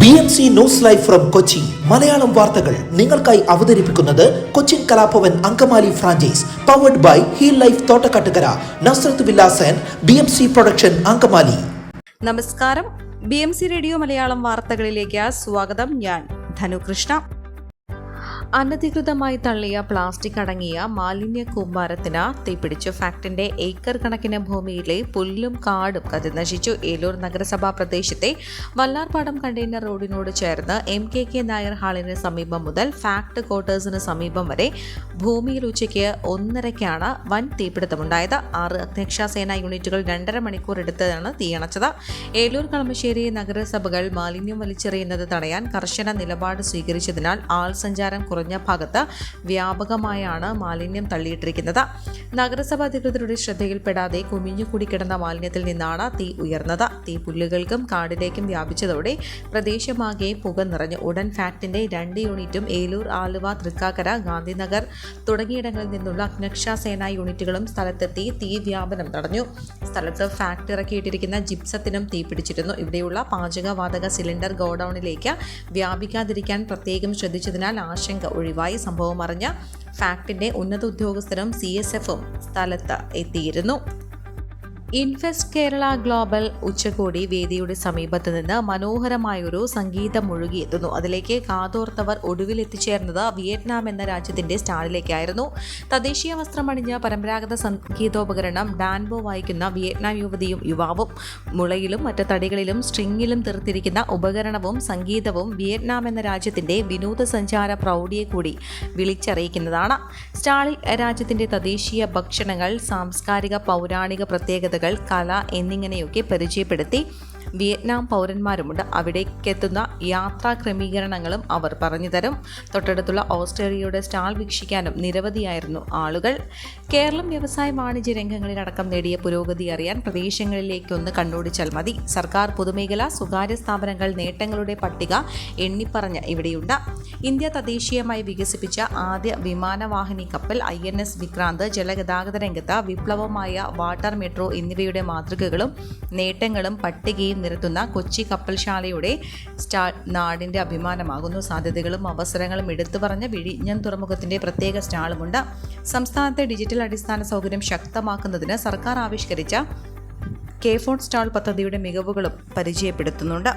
BMC news live from Kochi Malayalam വാർത്തകൾ നിങ്ങൾക്കായി അവതരിപ്പിക്കുന്നത് Cochin Kalabhavan Angamaly franchise powered by heal life Thottakkattukara Nazareth villas and BMC production Angamaly. നമസ്കാരം, BMC radio Malayalam വാർത്തകളിലേക്ക് സ്വാഗതം. ഞാൻ ധനുകൃഷ്ണ. അനധികൃതമായി തള്ളിയ പ്ലാസ്റ്റിക് അടങ്ങിയ മാലിന്യ കൂമ്പാരത്തിന് തീപിടിച്ചു. ഫാക്ടറിന്റെ ഏക്കർ കണക്കിന് ഭൂമിയിലെ പുല്ലും കാടും കത്തിനശിച്ചു. ഏലൂർ നഗരസഭാ പ്രദേശത്തെ വല്ലാർപാടം കണ്ടെയ്നർ റോഡിനോട് ചേർന്ന് MKK നായർ ഹാളിന് സമീപം മുതൽ ഫാക്ട് ക്വാർട്ടേഴ്സിന് സമീപം വരെ ഭൂമിയിൽ ഉച്ചയ്ക്ക് 1:30 വൻ തീപിടുത്തമുണ്ടായത്. 6 അഗ്നിരക്ഷാസേനാ യൂണിറ്റുകൾ 2.5 മണിക്കൂർ എടുത്താണ് തീയണച്ചത്. ഏലൂർ കളമശ്ശേരി നഗരസഭകൾ മാലിന്യം വലിച്ചെറിയുന്നത് തടയാൻ കർശന നിലപാട് സ്വീകരിച്ചതിനാൽ ആൾ സഞ്ചാരം കുറഞ്ഞ ഭാഗത്ത് വ്യാപകമായാണ് മാലിന്യം തള്ളിയിട്ടിരിക്കുന്നത്. നഗരസഭ അധികൃതരുടെ ശ്രദ്ധയിൽപ്പെടാതെ കുമിഞ്ഞുകൂടി കിടന്ന മാലിന്യത്തിൽ നിന്നാണ് തീ ഉയർന്നത്. തീ പുല്ലുകൾക്കും കാടിലേക്കും വ്യാപിച്ചതോടെ പ്രദേശമാകെ പുക നിറഞ്ഞു. ഉടൻ ഫാക്ടിന്റെ 2 യൂണിറ്റും ഏലൂർ, ആലുവ, തൃക്കാക്കര, ഗാന്ധിനഗർ തുടങ്ങിയിടങ്ങളിൽ നിന്നുള്ള അഗ്നിരക്ഷാസേനാ യൂണിറ്റുകളും സ്ഥലത്തെത്തി തീ വ്യാപനം തടഞ്ഞു. സ്ഥലത്ത് ഫാക്ട് ഇറക്കിയിട്ടിരിക്കുന്ന ജിപ്സത്തിനും തീപിടിച്ചിരുന്നു. ഇവിടെയുള്ള പാചകവാതക സിലിണ്ടർ ഗോഡൌണിലേക്ക് വ്യാപിക്കാതിരിക്കാൻ പ്രത്യേകം ശ്രദ്ധിച്ചതിനാൽ ആശങ്ക ഒഴിവായി. സംഭവം അറിഞ്ഞ ഫാക്ടിന്റെ ഉന്നത ഉദ്യോഗസ്ഥരും CSFും സ്ഥലത്ത് എത്തിയിരുന്നു. ഇൻഫെസ്റ്റ് കേരള ഗ്ലോബൽ ഉച്ചകോടി വേദിയുടെ സമീപത്ത് നിന്ന് മനോഹരമായൊരു സംഗീതം മുഴുകിയെത്തുന്നു. അതിലേക്ക് കാതോർത്തവർ ഒടുവിൽ എത്തിച്ചേർന്നത് വിയറ്റ്നാം എന്ന രാജ്യത്തിന്റെ സ്റ്റാളിലേക്കായിരുന്നു. തദ്ദേശീയ വസ്ത്രമണിഞ്ഞ പരമ്പരാഗത സംഗീതോപകരണം ഡാൻബോ വായിക്കുന്ന വിയറ്റ്നാം യുവതിയും യുവാവും മുളയിലും മറ്റ് തടികളിലും സ്ട്രിങ്ങിലും തീർത്തിരിക്കുന്ന ഉപകരണവും സംഗീതവും വിയറ്റ്നാം എന്ന രാജ്യത്തിന്റെ വിനോദസഞ്ചാര പ്രൗഢിയെ കൂടി വിളിച്ചറിയിക്കുന്നതാണ്. സ്റ്റാളിൽ രാജ്യത്തിന്റെ തദ്ദേശീയ ഭക്ഷണങ്ങൾ, സാംസ്കാരിക പൗരാണിക പ്രത്യേകതകൾ, കല എന്നിങ്ങനെയൊക്കെ പരിചയപ്പെടുത്തി വിയറ്റ്നാം പൗരന്മാരുമുണ്ട്. അവിടേക്കെത്തുന്ന യാത്രാ ക്രമീകരണങ്ങളും അവർ പറഞ്ഞുതരും. തൊട്ടടുത്തുള്ള ഓസ്ട്രേലിയയുടെ സ്റ്റാൾ വീക്ഷിക്കാനും നിരവധിയായിരുന്നു ആളുകൾ. കേരളം വ്യവസായ വാണിജ്യ രംഗങ്ങളിലടക്കം നേടിയ പുരോഗതി അറിയാൻ പ്രദേശങ്ങളിലേക്കൊന്ന് കണ്ണോടിച്ചാൽ മതി. സർക്കാർ, പൊതുമേഖല, സ്വകാര്യ സ്ഥാപനങ്ങൾ നേട്ടങ്ങളുടെ പട്ടിക എണ്ണിപ്പറഞ്ഞ് ഇവിടെയുണ്ട്. ഇന്ത്യ തദ്ദേശീയമായി വികസിപ്പിച്ച ആദ്യ വിമാനവാഹിനി കപ്പൽ INS വിക്രാന്ത്, ജലഗതാഗത രംഗത്ത് വിപ്ലവമായ വാട്ടർ മെട്രോ എന്നിവയുടെ മാതൃകകളും നേട്ടങ്ങളും പട്ടികയും നിരത്തുന്ന കൊച്ചി കപ്പൽശാലയുടെ സ്റ്റാൾ നാടിന്റെ അഭിമാനമാകുന്നു. സാധ്യതകളും അവസരങ്ങളും എടുത്തു പറഞ്ഞ വിഴിഞ്ഞം തുറമുഖത്തിന്റെ പ്രത്യേക സ്റ്റാളുമുണ്ട്. സംസ്ഥാനത്തെ ഡിജിറ്റൽ അടിസ്ഥാന സൗകര്യം ശക്തമാക്കുന്നതിന് സർക്കാർ ആവിഷ്കരിച്ച K-ഫോൺ സ്റ്റാൾ പദ്ധതിയുടെ മികവുകളും പരിചയപ്പെടുത്തുന്നുണ്ട്.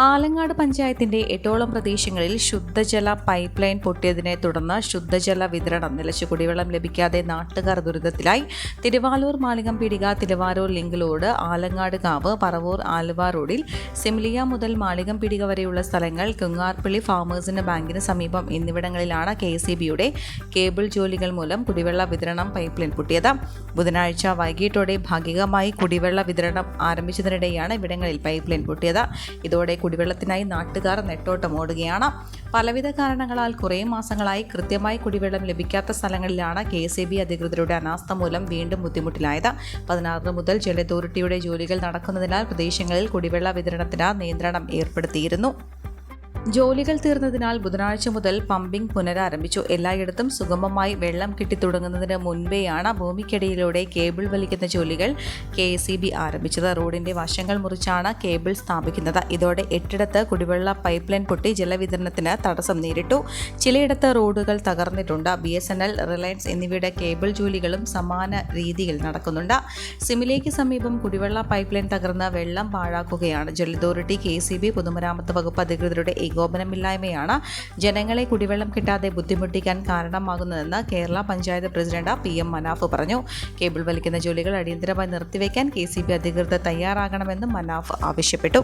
ആലങ്ങാട് പഞ്ചായത്തിന്റെ 8ഓളം പ്രദേശങ്ങളിൽ ശുദ്ധജല പൈപ്പ് ലൈൻ പൊട്ടിയതിനെ തുടർന്ന് ശുദ്ധജല വിതരണം നിലച്ചു. കുടിവെള്ളം ലഭിക്കാതെ നാട്ടുകാർ ദുരിതത്തിലായി. തിരുവാലൂർ മാളികംപീടിക, തിരുവാരൂർ ലിങ്ക് റോഡ്, ആലങ്ങാട് കാവ്, പറവൂർ ആലുവ റോഡിൽ സെമിലിയ മുതൽ മാളികംപീടിക വരെയുള്ള സ്ഥലങ്ങൾ, കുങ്ങാർപ്പള്ളി ഫാമേഴ്സിന് ബാങ്കിന് സമീപം എന്നിവിടങ്ങളിലാണ് KCBയുടെ കേബിൾ ജോലികൾ മൂലം കുടിവെള്ള വിതരണം പൈപ്പ് ലൈൻ പൊട്ടിയത്. ബുധനാഴ്ച വൈകിട്ടോടെ ഭാഗികമായി കുടിവെള്ള വിതരണം ആരംഭിച്ചതിനിടെയാണ് ഇവിടങ്ങളിൽ പൈപ്പ് ലൈൻ പൊട്ടിയത്. ഇതോടെ കുടിവെള്ളത്തിനായി നാട്ടുകാർ നെട്ടോട്ടം ഓടുകയാണ്. പലവിധ കാരണങ്ങളാൽ കുറേ മാസങ്ങളായി കൃത്യമായി കുടിവെള്ളം ലഭിക്കാത്ത സ്ഥലങ്ങളിലാണ് KCB അധികൃതരുടെ അനാസ്ഥ മൂലം വീണ്ടും ബുദ്ധിമുട്ടിലായത്. 16 മുതൽ ജല അതോറിറ്റിയുടെ ജോലികൾ നടക്കുന്നതിനാൽ പ്രദേശങ്ങളിൽ കുടിവെള്ള വിതരണത്തിന് നിയന്ത്രണം ഏർപ്പെടുത്തിയിരുന്നു. ജോലികൾ തീർന്നതിനാൽ ബുധനാഴ്ച മുതൽ പമ്പിംഗ് പുനരാരംഭിച്ചു. എല്ലായിടത്തും സുഗമമായി വെള്ളം കിട്ടിത്തുടങ്ങുന്നതിന് മുൻപേയാണ് ഭൂമിക്കടിയിലൂടെ കേബിൾ വലിക്കുന്ന ജോലികൾ KCB ആരംഭിച്ചത്. റോഡിന്റെ വശങ്ങൾ മുറിച്ചാണ് കേബിൾ സ്ഥാപിക്കുന്നത്. ഇതോടെ 8ഇടത്ത് കുടിവെള്ള പൈപ്പ് ലൈൻ പൊട്ടി ജലവിതരണത്തിന് തടസ്സം നേരിട്ടു. ചിലയിടത്ത് റോഡുകൾ തകർന്നിട്ടുണ്ട്. BSNL, റിലയൻസ് എന്നിവയുടെ കേബിൾ ജോലികളും സമാന രീതിയിൽ നടക്കുന്നുണ്ട്. സിമിലേക്ക് സമീപം കുടിവെള്ള പൈപ്പ് ലൈൻ തകർന്ന് വെള്ളം പാഴാക്കുകയാണ്. ജല അതോറിറ്റി, KCB, പൊതുമരാമത്ത് വകുപ്പ് അധികൃതരുടെ ഏകോപനമില്ലായ്മയാണ് ജനങ്ങളെ കുടിവെള്ളം കിട്ടാതെ ബുദ്ധിമുട്ടിക്കാൻ കാരണമാകുന്നതെന്ന് കേരള പഞ്ചായത്ത് പ്രസിഡന്റ് PM മനാഫ് പറഞ്ഞു. കേബിൾ വലിക്കുന്ന ജോലികൾ അടിയന്തരമായി നിർത്തിവെക്കാൻ KCB അധികൃതർ തയ്യാറാകണമെന്നും മനാഫ് ആവശ്യപ്പെട്ടു.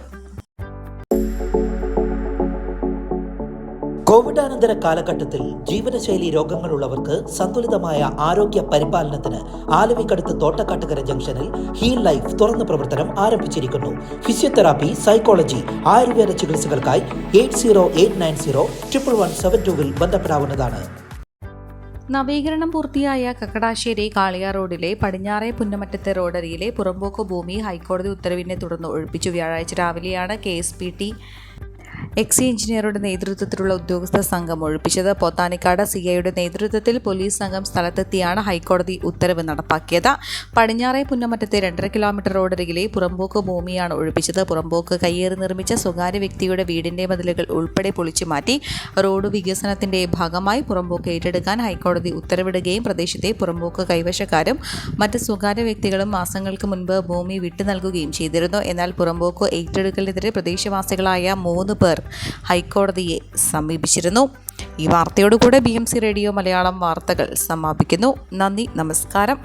കോവിഡാനന്തര കാലഘട്ടത്തിൽ ജീവനശൈലി രോഗങ്ങളുള്ളവർക്ക് സന്തുലിതമായ ആരോഗ്യ പരിപാലനത്തിന് ആലുവയ്ക്കടുത്ത് തോട്ടക്കാട്ടുകര ജംഗ്ഷനിൽ ഹീൽ ലൈഫ് തുറന്ന പ്രവർത്തനം ആരംഭിച്ചിരിക്കുന്നു. ഫിസിയോതെറാപ്പി, സൈക്കോളജി, ആയുർവേദ ചികിത്സകൾക്കായി 8089011722 ബന്ധപ്പെടാവുന്നതാണ്. നവീകരണം പൂർത്തിയായ കക്കടാശ്ശേരി കാളിയാർ റോഡിലെ പടിഞ്ഞാറേ പുന്നമറ്റത്തെ റോഡരിയിലെ പുറമ്പോക്ക് ഭൂമി ഹൈക്കോടതി ഉത്തരവിനെ തുടർന്ന് ഒഴിപ്പിച്ചു. വ്യാഴാഴ്ച രാവിലെയാണ് KSPT എക്സി എഞ്ചിനീയറുടെ നേതൃത്വത്തിലുള്ള ഉദ്യോഗസ്ഥ സംഘം ഒഴിപ്പിച്ചത്. പോത്താനിക്കാട് സിഐയുടെ നേതൃത്വത്തിൽ പോലീസ് സംഘം സ്ഥലത്തെത്തിയാണ് ഹൈക്കോടതി ഉത്തരവ് നടപ്പാക്കിയത്. പടിഞ്ഞാറേ പുന്നമറ്റത്തെ 2.5 കിലോമീറ്റർ റോഡരികിലെ പുറമ്പോക്ക് ഭൂമിയാണ് ഒഴിപ്പിച്ചത്. പുറമ്പോക്ക് കയ്യേറി നിർമ്മിച്ച സ്വകാര്യ വ്യക്തിയുടെ വീടിന്റെ മതിലുകൾ ഉൾപ്പെടെ പൊളിച്ചുമാറ്റി. റോഡ് വികസനത്തിന്റെ ഭാഗമായി പുറമ്പോക്ക് ഏറ്റെടുക്കാൻ ഹൈക്കോടതി ഉത്തരവിടുകയും പ്രദേശത്തെ പുറമ്പോക്ക് കൈവശക്കാരും മറ്റ് സ്വകാര്യ വ്യക്തികളും മാസങ്ങൾക്ക് മുൻപ് ഭൂമി വിട്ടു നൽകുകയും ചെയ്തിരുന്നു. എന്നാൽ പുറമ്പോക്ക് ഏറ്റെടുക്കലിനെതിരെ പ്രദേശവാസികളായ 3 പേർ ഹൈക്കോടതിയെ സമീപിച്ചിരുന്നു. ഈ വാർത്തയോടുകൂടെ BMC റേഡിയോ മലയാളം വാർത്തകൾ സമാപിക്കുന്നു. നന്ദി, നമസ്കാരം.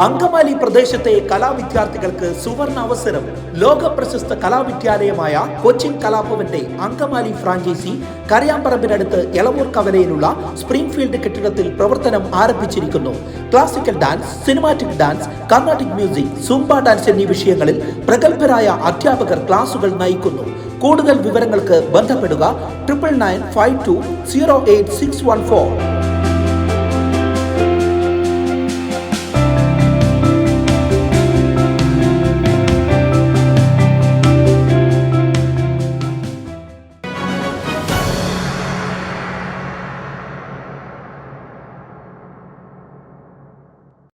അങ്കമാലി പ്രദേശത്തെ കലാവിദ്യാർത്ഥികൾക്ക് സുവർണ അവസരം. ലോക പ്രശസ്ത കലാവിദ്യാലയമായ കൊച്ചിൻ കലാഭവന്റെ അങ്കമാലി ഫ്രാഞ്ചൈസി കരയാമ്പറമ്പിനടുത്ത് എളവൂർ കവലയിലുള്ള സ്പ്രിംഗ്ഫീൽഡ് കെട്ടിടത്തിൽ പ്രവർത്തനം ആരംഭിച്ചിരിക്കുന്നു. Classical dance, cinematic dance, Carnatic music, Zumba dance എന്നീ വിഷയങ്ങളിൽ പ്രഗത്ഭരായ അധ്യാപകർ ക്ലാസുകൾ നയിക്കുന്നു. കൂടുതൽ വിവരങ്ങൾക്ക് ബന്ധപ്പെടുക 9995208614.